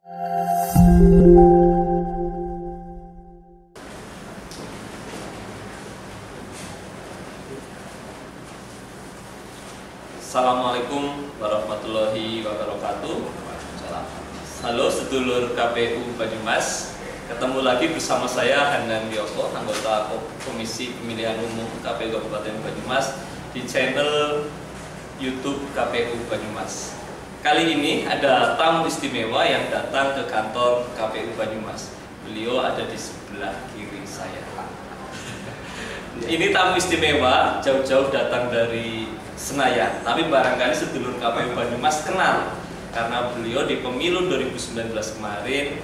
Assalamualaikum warahmatullahi wabarakatuh. Halo sedulur KPU Banyumas, ketemu lagi bersama saya Hanan Yoko, anggota Komisi Pemilihan Umum KPU Kabupaten Banyumas di channel YouTube KPU Banyumas. Kali ini ada tamu istimewa yang datang ke kantor KPU Banyumas. Beliau ada di sebelah kiri saya. Ini tamu istimewa, jauh-jauh datang dari Senayan, tapi barangkali sedulur KPU Banyumas kenal karena beliau di pemilu 2019 kemarin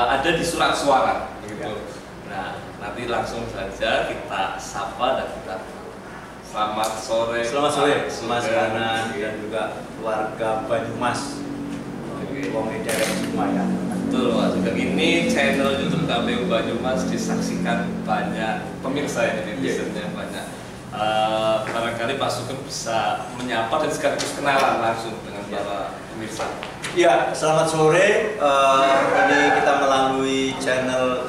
ada di surat suara gitu. Nah, nanti langsung saja kita sapa dan kita selamat sore. Selamat sore Mas Hanan dan juga keluarga Banyumas. Komedian semuanya. Betul, Mas Sugeng. Ini channel YouTube KPU Banyumas disaksikan banyak pemirsa ini, netizennya banyak. Barangkali Pak Sugeng bisa menyapa dan sekaligus kenalan langsung dengan para pemirsa. Ya, selamat sore. Ini kita melalui channel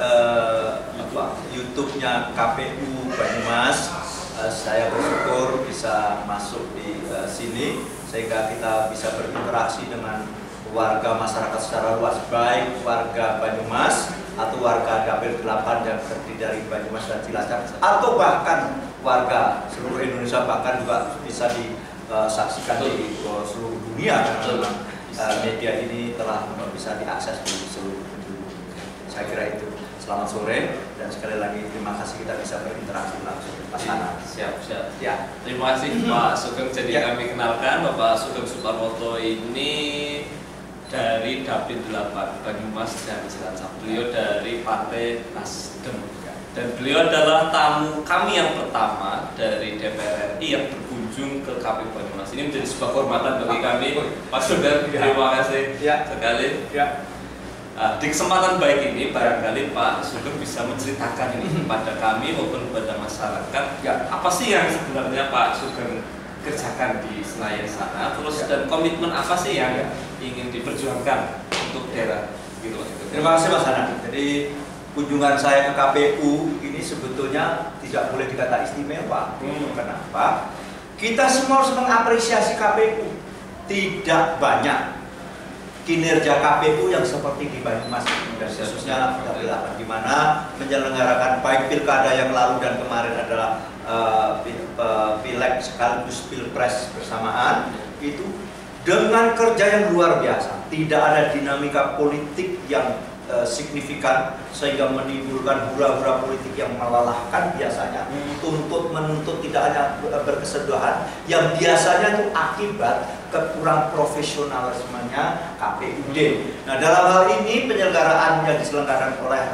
YouTube-nya KPU Banyumas. Saya bersyukur bisa masuk di sini sehingga kita bisa berinteraksi dengan warga masyarakat secara luas, baik warga Banyumas atau warga Dapil 8 yang terdiri dari Banyumas dan Cilacap, atau bahkan warga seluruh Indonesia, bahkan juga bisa disaksikan di seluruh dunia karena media ini telah bisa diakses di seluruh penjuru. Saya kira itu. Selamat sore dan sekali lagi terima kasih kita bisa berinteraksi langsung. Mas Hanan. Siap. Ya. Terima kasih Pak Sugeng. Jadi kami kenalkan Bapak Sugeng Suparwoto ini dari Dapil 8 Banyumas dan Cilacap. Beliau dari Partai Nasdem. Dan beliau adalah tamu kami yang pertama dari DPR RI yang berkunjung ke KPU Banyumas. Ini menjadi sebuah kehormatan bagi kami, Pak Sugeng. Terima kasih sekali. Di kesempatan baik ini, barangkali Pak Sugeng bisa menceritakan ini kepada kami maupun kepada masyarakat. Apa sih yang sebenarnya Pak Sugeng kerjakan di Senayan sana? Terus dan komitmen apa sih yang ingin diperjuangkan untuk daerah? Gitu. Terima kasih Mas Hanan. Jadi kunjungan saya ke KPU ini sebetulnya tidak boleh dikata istimewa. Kenapa? Kita semua harus mengapresiasi KPU. Tidak banyak kinerja KPU yang seperti di Banyumas dan khususnya Dapil 8, di mana menyelenggarakan baik pilkada yang lalu dan kemarin adalah pileg sekaligus pilpres bersamaan itu dengan kerja yang luar biasa. Tidak ada dinamika politik yang signifikan sehingga menimbulkan hura-hura politik yang melelahkan biasanya. Menuntut tidak hanya berkesedahan yang biasanya itu akibat kekurang profesionalismenya KPUD. Nah, dalam hal ini penyelenggaraan yang diselenggarakan oleh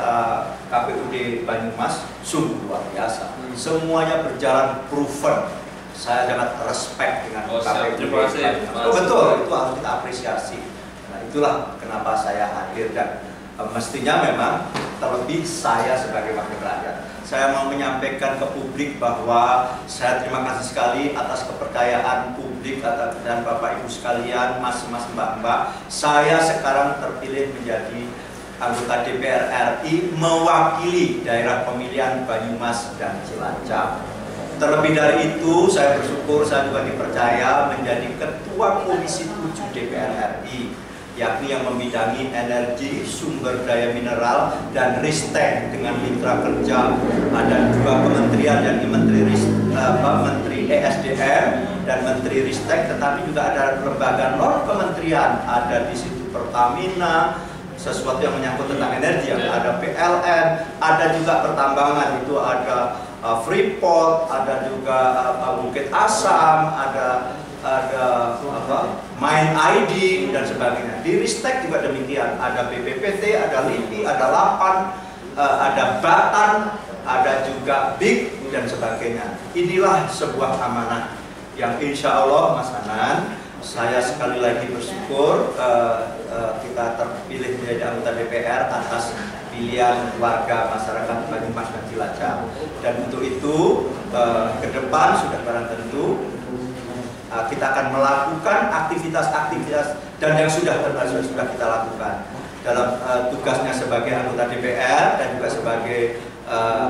KPUD Banyumas sungguh luar biasa. Semuanya berjalan proven. Saya sangat respect dengan KPUD Banyumas. Betul, itu harus kita apresiasi. Nah, itulah kenapa saya hadir dan mestinya memang terlebih saya sebagai wakil rakyat. Saya mau menyampaikan ke publik bahwa saya terima kasih sekali atas kepercayaan publik dan Bapak Ibu sekalian, mas-mas, mbak-mbak. Saya sekarang terpilih menjadi anggota DPR RI mewakili daerah pemilihan Banyumas dan Cilacap. Terlebih dari itu, saya bersyukur saya juga dipercaya menjadi Ketua Komisi 7 DPR RI, yakni yang membidangi energi, sumber daya mineral, dan ristek dengan mitra kerja. Ada dua kementerian, yakni Menteri ESDM dan Menteri Ristek, tetapi juga ada lembaga non kementerian, ada di situ Pertamina, sesuatu yang menyangkut tentang energi, ada PLN, ada juga pertambangan, itu ada Freeport, ada juga Bukit Asam, ada Main ID dan sebagainya. Di Ristek juga demikian, ada BPPT, ada LIPI, ada LAPAN, ada Batan, ada juga BIG dan sebagainya. Inilah sebuah amanah yang insya Allah Mas Hanan, saya sekali lagi bersyukur kita terpilih menjadi anggota DPR atas pilihan warga masyarakat Banyumas dan Cilacap. Dan untuk itu ke depan sudah barang tentu kita akan melakukan aktivitas-aktivitas dan yang sudah kita lakukan dalam tugasnya sebagai anggota DPR dan juga sebagai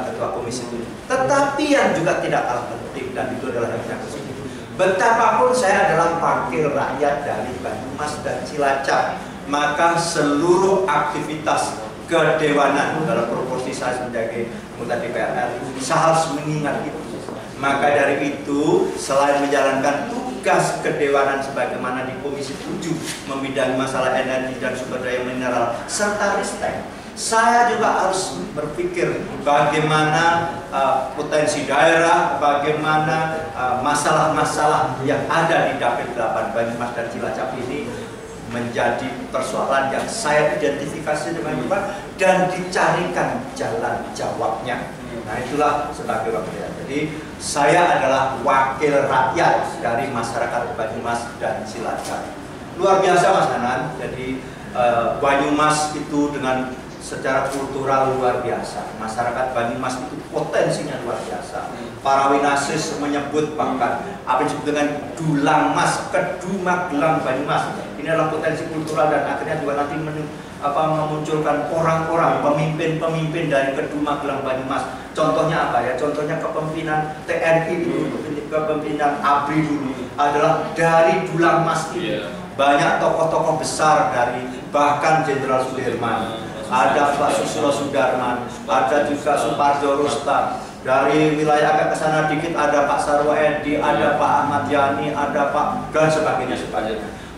ketua komisi 7. Tetapi yang juga tidak kalah penting, dan itu adalah yang menyangkut sini, betapapun saya adalah wakil rakyat dari Banyumas dan Cilacap, maka seluruh aktivitas kedewanan dalam proporsi saya sebagai anggota DPR RI saya harus mengingat itu. Maka dari itu, selain menjalankan tugas kedewanan sebagaimana di Komisi 7 membidangi masalah energi dan sumber daya mineral serta ristek, saya juga harus berpikir bagaimana potensi daerah, bagaimana masalah-masalah yang ada di Dapil 8 Banyumas dan Cilacap ini menjadi persoalan yang saya identifikasi dengan baik dan dicarikan jalan jawabnya. Nah, itulah sebagai wakil rakyat. Jadi saya adalah wakil rakyat dari masyarakat Banyumas dan Cilacap. Luar biasa Mas Hanan. Jadi Banyumas itu dengan secara kultural luar biasa. Masyarakat Banyumas itu potensinya luar biasa. Para winasis menyebut bahkan apa yang disebut dengan dulang mas, keduma gelang Banyumas. Ini adalah potensi kultural dan akhirnya juga nanti memunculkan orang-orang, pemimpin-pemimpin dari kedua gelang Banyumas. Contohnya apa ya? Contohnya kepemimpinan TNI dulu, kepemimpinan ABRI dulu adalah dari dulang mas ini. Banyak tokoh-tokoh besar dari bahkan Jenderal Sudirman, ada Pak Susilo Sudarman, ada juga Suparjo Rustam. Dari wilayah agak ke sana dikit ada Pak Sarwo Edi, ada Pak Ahmad Yani, ada Pak dan sebagainya.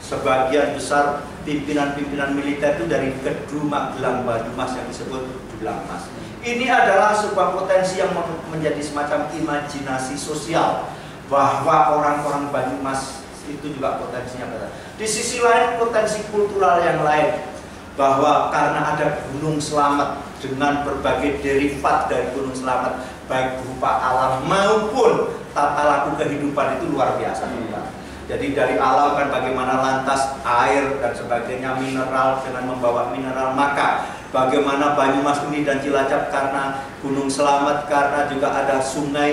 Sebagian besar pimpinan-pimpinan militer itu dari kedua gelang Banyumas yang disebut dulang mas. Ini adalah sebuah potensi yang menjadi semacam imajinasi sosial bahwa orang-orang Banyumas itu juga potensinya besar. Di sisi lain potensi kultural yang lain, bahwa karena ada Gunung Slamet dengan berbagai derivat dari Gunung Slamet baik berupa alam maupun tata laku kehidupan itu luar biasa. Jadi dari alam kan bagaimana lantas air dan sebagainya, mineral dengan membawa mineral, maka bagaimana Banyumas ini dan Cilacap karena Gunung Slamet, karena juga ada sungai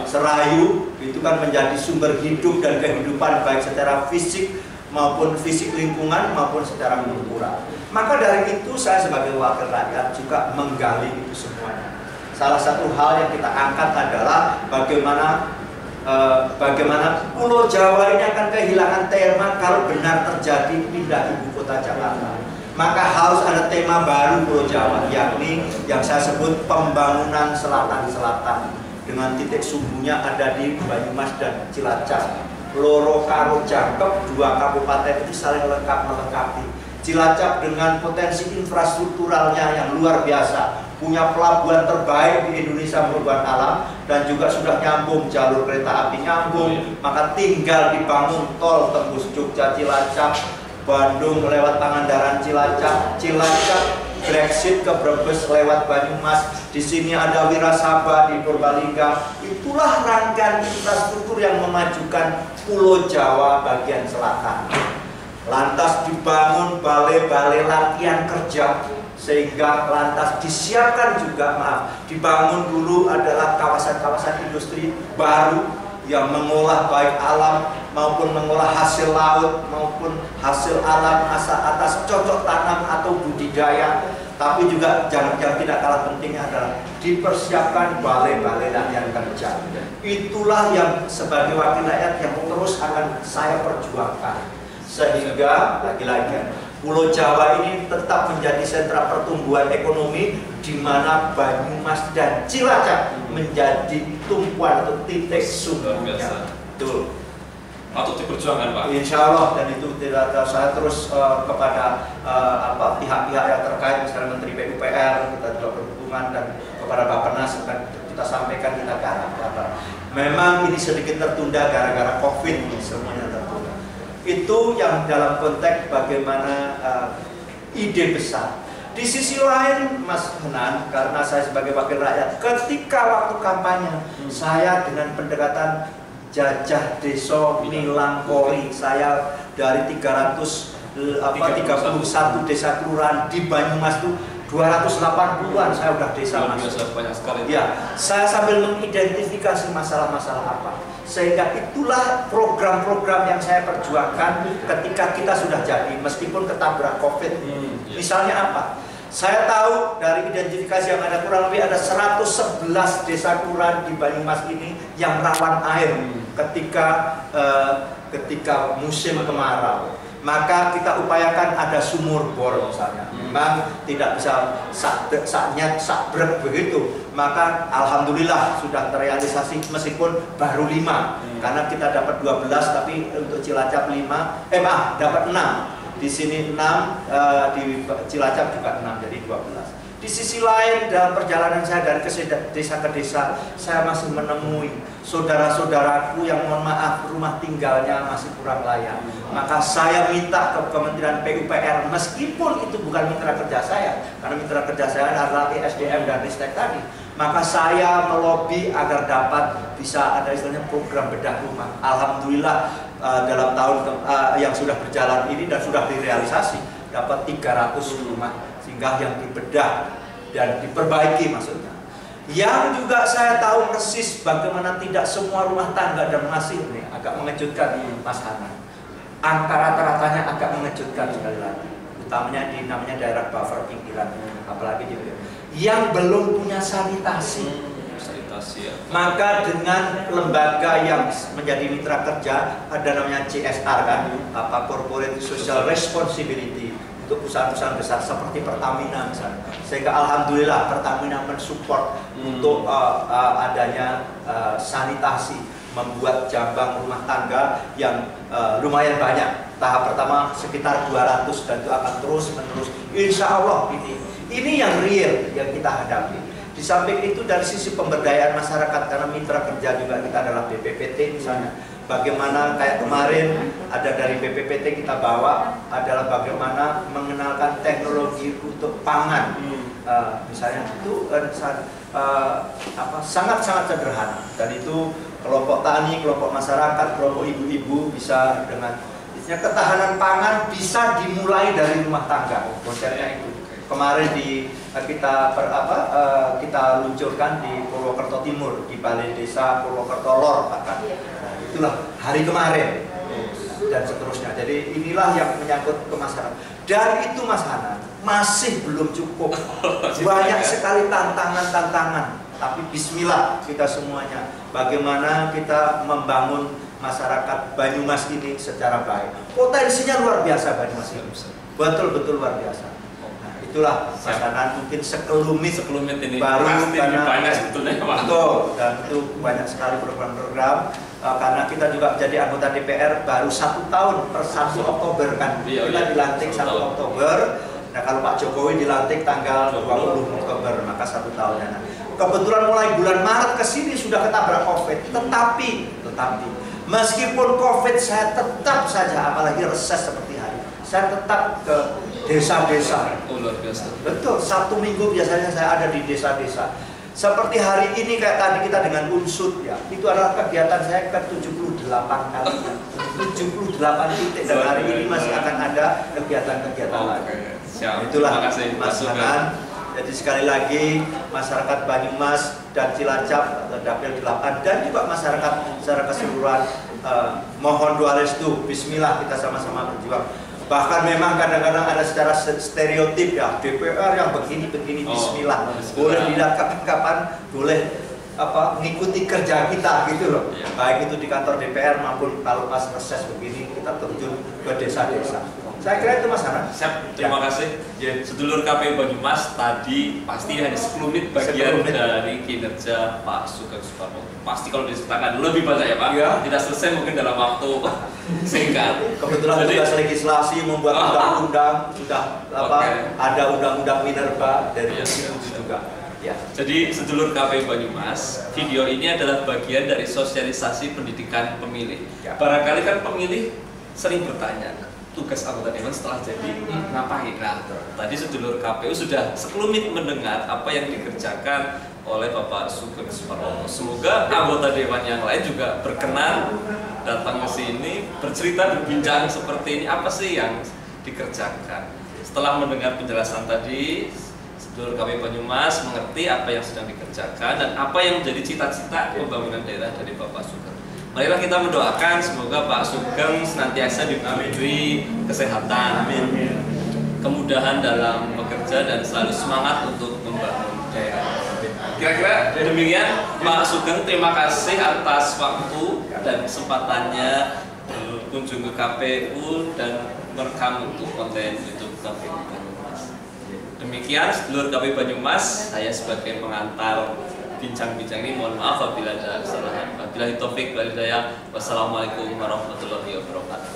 Serayu, itu kan menjadi sumber hidup dan kehidupan baik secara fisik maupun fisik lingkungan maupun secara kultural. Maka dari itu saya sebagai wakil rakyat juga menggali itu semuanya. Salah satu hal yang kita angkat adalah bagaimana Pulau Jawa ini akan kehilangan tema kalau benar terjadi pindah ibu kota Jakarta. Maka harus ada tema baru Pulau Jawa, yakni yang saya sebut pembangunan selatan-selatan dengan titik sumbunya ada di Banyumas dan Cilacap. Loro karo Jangkep, dua kabupaten itu saling melengkapi. Cilacap dengan potensi infrastrukturalnya yang luar biasa, punya pelabuhan terbaik di Indonesia pelabuhan alam, dan juga sudah nyambung jalur kereta api nyambung, maka tinggal dibangun tol tembus Jogja Cilacap, Bandung lewat Pangandaran Cilacap, Brexit ke Brebes lewat Banyumas, di sini ada Wirasaba di Purbalingga. Itulah rangkaian infrastruktur yang memajukan Pulau Jawa bagian selatan. Lantas dibangun balai-balai latihan kerja, sehingga lantas disiapkan juga, dibangun dulu adalah kawasan-kawasan industri baru yang mengolah baik alam maupun mengolah hasil laut maupun hasil alam atas cocok tanam atau budidaya. Tapi juga yang tidak kalah pentingnya adalah dipersiapkan balai-balai latihan kerja. Itulah yang sebagai wakil rakyat yang terus akan saya perjuangkan, sehingga lagi-lagi Pulau Jawa ini tetap menjadi sentra pertumbuhan ekonomi, di mana Banyumas dan Cilacap menjadi tumpuan atau titik sumbernya. Betul. Patut diperjuangkan Pak. Insya Allah, dan itu tidak ada. Saya terus kepada pihak-pihak yang terkait, misalnya Menteri PUPR, kita juga berhubungan, dan kepada Bappenas akan kita sampaikan, kita garap. Memang ini sedikit tertunda gara-gara COVID, semuanya tertunda. Itu yang dalam konteks bagaimana ide besar. Di sisi lain, Mas Hanan, karena saya sebagai wakil rakyat, ketika waktu kampanye, saya dengan pendekatan jajah deso nilang pori, saya dari 331 desa kelurahan di Banyumas itu 280-an saya udah desa masuk. Banyak sekali. Ya, saya sambil mengidentifikasi masalah-masalah apa. Sehingga itulah program-program yang saya perjuangkan ketika kita sudah jadi, meskipun ketabrak COVID. Misalnya apa? Saya tahu dari identifikasi yang ada, kurang lebih ada 111 desa kelurahan di Banyumas ini yang rawan air ketika musim kemarau. Maka kita upayakan ada sumur bor misalnya. Memang tidak bisa sakbrek begitu. Maka alhamdulillah sudah terrealisasi meskipun baru 5. Karena kita dapat 12 tapi untuk Cilacap 5, dapat 6. Di sini 6, di Cilacap juga 6, jadi 12. Di sisi lain dalam perjalanan saya dari desa ke desa, saya masih menemui saudara-saudaraku yang mohon maaf rumah tinggalnya masih kurang layak. Maka saya minta ke Kementerian PUPR, meskipun itu bukan mitra kerja saya, karena mitra kerja saya adalah SDM dan Ristek tadi. Maka saya melobi agar dapat bisa ada istilahnya program bedah rumah. Alhamdulillah dalam tahun yang sudah berjalan ini dan sudah direalisasi dapat 300 rumah, sehingga yang dibedah dan diperbaiki maksudnya. Yang juga saya tahu persis bagaimana tidak semua rumah tangga dan masih ini agak mengejutkan Mas Hanan. Angka rata-ratanya agak mengejutkan sekali lagi, utamanya di namanya daerah buffer pinggiran, apalagi di yang belum punya sanitasi. Ya. Maka dengan lembaga yang menjadi mitra kerja ada namanya CSR kan, Corporate Social Responsibility untuk perusahaan-perusahaan besar seperti Pertamina misalnya. Sehingga alhamdulillah Pertamina mensupport untuk adanya sanitasi, membuat jambang rumah tangga yang lumayan banyak. Tahap pertama sekitar 200 dan itu akan terus menerus. Insya Allah ini yang real yang kita hadapi. Di samping itu dari sisi pemberdayaan masyarakat, karena mitra kerja juga kita adalah BPPT misalnya. Bagaimana kayak kemarin ada dari BPPT kita bawa adalah bagaimana mengenalkan teknologi untuk pangan. Misalnya itu sangat-sangat sederhana, dan itu kelompok tani, kelompok masyarakat, kelompok ibu-ibu bisa dengan ketahanan pangan bisa dimulai dari rumah tangga. Konsepnya itu kemarin kita luncurkan di Purwokerto Timur, di Balai Desa Purwokerto Lor bahkan. Itulah hari kemarin dan seterusnya. Jadi inilah yang menyangkut ke masyarakat. Dan itu Mas Hanan masih belum cukup. Banyak sekali tantangan-tantangan. Tapi bismillah kita semuanya. Bagaimana kita membangun masyarakat Banyumas ini secara baik. Potensinya luar biasa Banyumas ini. Betul-betul luar biasa. Itulah Mas Hanan mungkin sekelumit ini baru karena banyak sebetulnya Pak. Dan itu banyak sekali program-program karena kita juga jadi anggota DPR baru 1 tahun per 1 Oktober kan. Kita dilantik 1 Oktober. Nah kalau Pak Jokowi dilantik tanggal 20 Oktober, maka 1 tahun. Nah, kebetulan mulai bulan Maret ke sini sudah ketabrak COVID. Tetapi meskipun COVID saya tetap saja, apalagi reses seperti hari, saya tetap ke desa-desa. Luar biasa. Betul, 1 minggu biasanya saya ada di desa-desa. Seperti hari ini kayak tadi kita dengan Unsut ya. Itu adalah kegiatan saya ke 78 kali. 78 titik dan hari ini masih akan ada kegiatan-kegiatan lagi. Itulah Mas Hanan. Jadi sekali lagi masyarakat Banyumas dan Cilacap atau Dapil 8 dan juga masyarakat secara keseluruhan mohon doa restu. Bismillah kita sama-sama berjuang. Bahkan memang kadang-kadang ada secara stereotip ya, DPR yang begini-begini, bismillah. Boleh dilihat kapan-kapan, boleh mengikuti kerja kita gitu loh. Baik itu di kantor DPR maupun kalau pas reses begini kita terjun ke desa-desa. Saya kira itu Mas Hanan. Siap, terima kasih. Sedulur KPU Banyumas tadi pasti hanya sekelumit bagian dari kinerja Pak Sugeng Suparwoto. Pasti kalau diceritakan lebih banyak ya Pak. Ya. Tidak selesai mungkin dalam waktu singkat. Kebetulan tugas legislasi membuat undang-undang sudah ada undang-undang minerba dari itu juga. Ya. Jadi sedulur KPU Banyumas, video ini adalah bagian dari sosialisasi pendidikan pemilih. Ya. Barangkali kan pemilih sering bertanya, tugas anggota dewan setelah jadi ngapain? Nah, tadi sedulur KPU sudah sekelumit mendengar apa yang dikerjakan oleh Bapak Sugeng Suparwoto. Semoga anggota dewan yang lain juga berkenan datang ke sini bercerita, berbincang seperti ini, apa sih yang dikerjakan. Setelah mendengar penjelasan tadi, sedulur KPU Banyumas mengerti apa yang sedang dikerjakan dan apa yang menjadi cita-cita pembangunan daerah dari Bapak Sugeng. Marilah kita mendoakan semoga Pak Sugeng senantiasa diberi kesehatan, kemudahan dalam bekerja dan selalu semangat untuk membangun daerah. Kira-kira demikian Pak Sugeng, terima kasih atas waktu dan kesempatannya berkunjung ke KPU dan merekam untuk konten YouTube KPU Banyumas. Demikian sedulur KPU Banyumas, saya sebagai pengantar bincang-bincang ini mohon maaf apabila ada kesalahan. Wabillahi taufik wal hidayah. Wassalamualaikum warahmatullahi wabarakatuh.